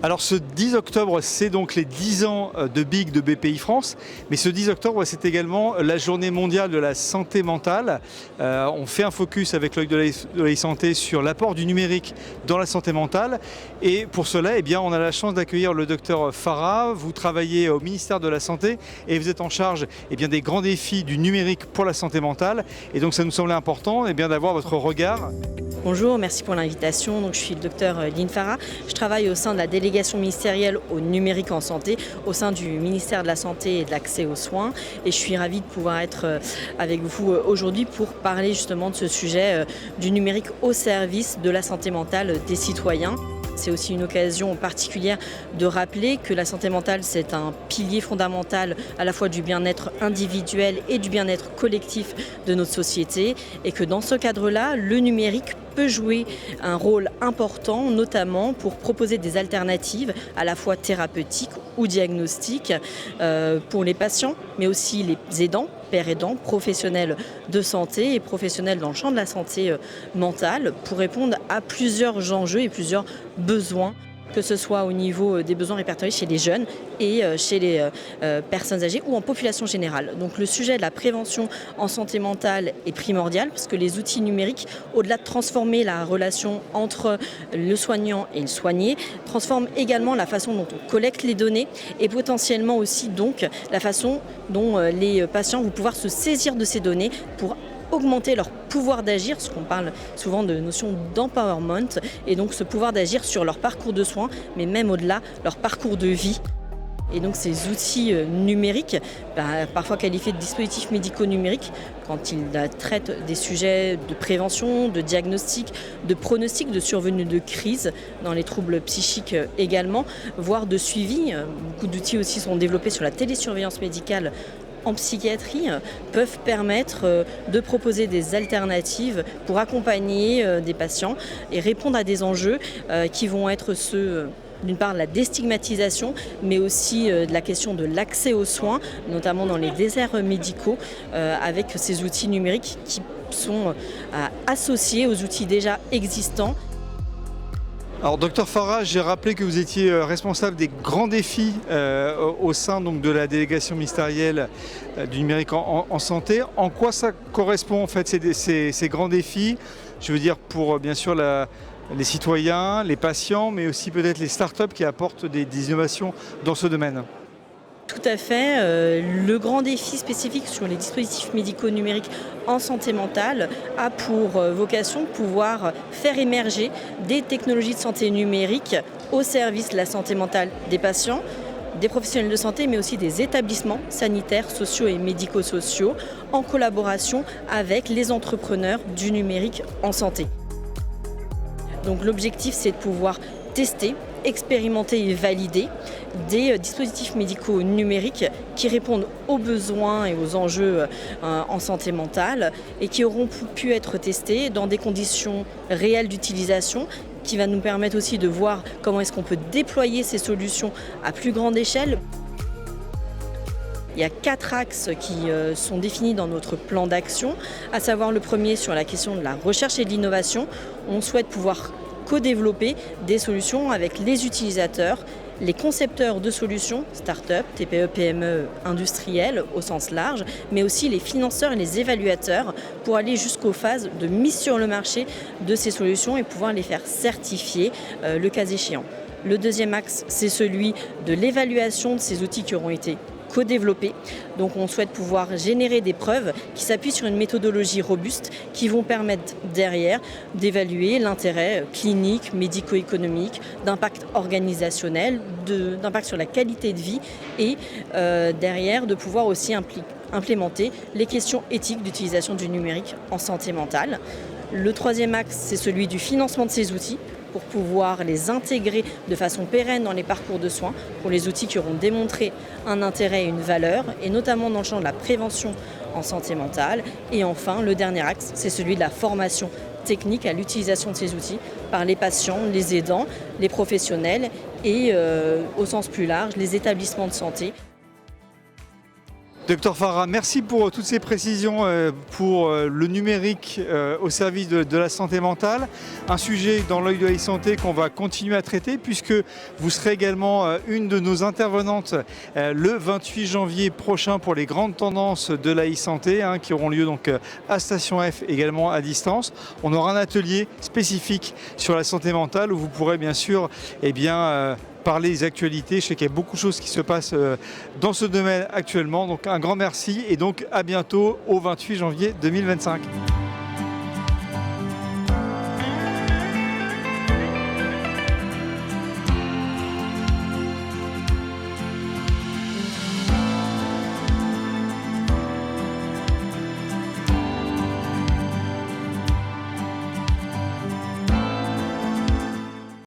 Alors ce 10 octobre, c'est donc les 10 ans de BIG de BPI France, mais ce 10 octobre, c'est également la journée mondiale de la santé mentale. On fait un focus avec l'œil de l'e-santé sur l'apport du numérique dans la santé mentale, et pour cela, on a la chance d'accueillir le docteur Farah. Vous travaillez au ministère de la Santé et vous êtes en charge des grands défis du numérique pour la santé mentale, et donc ça nous semblait important d'avoir votre regard. Bonjour, merci pour l'invitation. Donc, je suis le docteur Lynn Farah. Je travaille au sein de la délégation ministérielle au numérique en santé, au sein du ministère de la Santé et de l'accès aux soins. Et je suis ravie de pouvoir être avec vous aujourd'hui pour parler justement de ce sujet du numérique au service de la santé mentale des citoyens. C'est aussi une occasion particulière de rappeler que la santé mentale, c'est un pilier fondamental à la fois du bien-être individuel et du bien-être collectif de notre société, et que dans ce cadre-là, le numérique peut jouer un rôle important, notamment pour proposer des alternatives à la fois thérapeutiques ou diagnostiques pour les patients, mais aussi les aidants, pères aidants, professionnels de santé et professionnels dans le champ de la santé mentale, pour répondre à plusieurs enjeux et plusieurs besoins, que ce soit au niveau des besoins répertoriés chez les jeunes et chez les personnes âgées ou en population générale. Donc le sujet de la prévention en santé mentale est primordial, parce que les outils numériques, au-delà de transformer la relation entre le soignant et le soigné, transforment également la façon dont on collecte les données et potentiellement aussi donc la façon dont les patients vont pouvoir se saisir de ces données pour augmenter leur pouvoir d'agir, parce qu'on parle souvent de notion d'empowerment, et donc ce pouvoir d'agir sur leur parcours de soins, mais même au-delà, leur parcours de vie. Et donc ces outils numériques, parfois qualifiés de dispositifs médicaux numériques, quand ils traitent des sujets de prévention, de diagnostic, de pronostic, de survenue de crise, dans les troubles psychiques également, voire de suivi. Beaucoup d'outils aussi sont développés sur la télésurveillance médicale en psychiatrie, peuvent permettre de proposer des alternatives pour accompagner des patients et répondre à des enjeux qui vont être ceux, d'une part, de la déstigmatisation, mais aussi de la question de l'accès aux soins, notamment dans les déserts médicaux, avec ces outils numériques qui sont associés aux outils déjà existants. Alors, docteur Farah, j'ai rappelé que vous étiez responsable des grands défis au sein donc, de la délégation ministérielle du numérique en santé. En quoi ça correspond en fait ces grands défis? Je veux dire pour bien sûr les citoyens, les patients, mais aussi peut-être les startups qui apportent des innovations dans ce domaine. Tout à fait. Le grand défi spécifique sur les dispositifs médicaux numériques en santé mentale a pour vocation de pouvoir faire émerger des technologies de santé numérique au service de la santé mentale des patients, des professionnels de santé, mais aussi des établissements sanitaires, sociaux et médico-sociaux, en collaboration avec les entrepreneurs du numérique en santé. Donc l'objectif, c'est de pouvoir tester, expérimenter et valider des dispositifs médicaux numériques qui répondent aux besoins et aux enjeux en santé mentale, et qui auront pu être testés dans des conditions réelles d'utilisation, qui va nous permettre aussi de voir comment est-ce qu'on peut déployer ces solutions à plus grande échelle. Il y a 4 axes qui sont définis dans notre plan d'action, à savoir le premier sur la question de la recherche et de l'innovation. On souhaite pouvoir co-développer des solutions avec les utilisateurs, les concepteurs de solutions, start-up, TPE, PME, industriels au sens large, mais aussi les financeurs et les évaluateurs, pour aller jusqu'aux phases de mise sur le marché de ces solutions et pouvoir les faire certifier le cas échéant. Le deuxième axe, c'est celui de l'évaluation de ces outils qui auront été co-développés. Donc on souhaite pouvoir générer des preuves qui s'appuient sur une méthodologie robuste, qui vont permettre derrière d'évaluer l'intérêt clinique, médico-économique, d'impact organisationnel, d'impact sur la qualité de vie, et derrière de pouvoir aussi implémenter les questions éthiques d'utilisation du numérique en santé mentale. Le troisième axe, c'est celui du financement de ces outils, pour pouvoir les intégrer de façon pérenne dans les parcours de soins, pour les outils qui auront démontré un intérêt et une valeur, et notamment dans le champ de la prévention en santé mentale. Et enfin, le dernier axe, c'est celui de la formation technique à l'utilisation de ces outils par les patients, les aidants, les professionnels et, au sens plus large, les établissements de santé. Docteur Farah, merci pour toutes ces précisions pour le numérique au service de la santé mentale. Un sujet dans l'œil de la santé qu'on va continuer à traiter puisque vous serez également une de nos intervenantes le 28 janvier prochain pour les grandes tendances de la e-santé qui auront lieu donc à Station F, également à distance. On aura un atelier spécifique sur la santé mentale où vous pourrez bien sûr parler des actualités. Je sais qu'il y a beaucoup de choses qui se passent dans ce domaine actuellement. Donc un grand merci et donc à bientôt au 28 janvier 2025.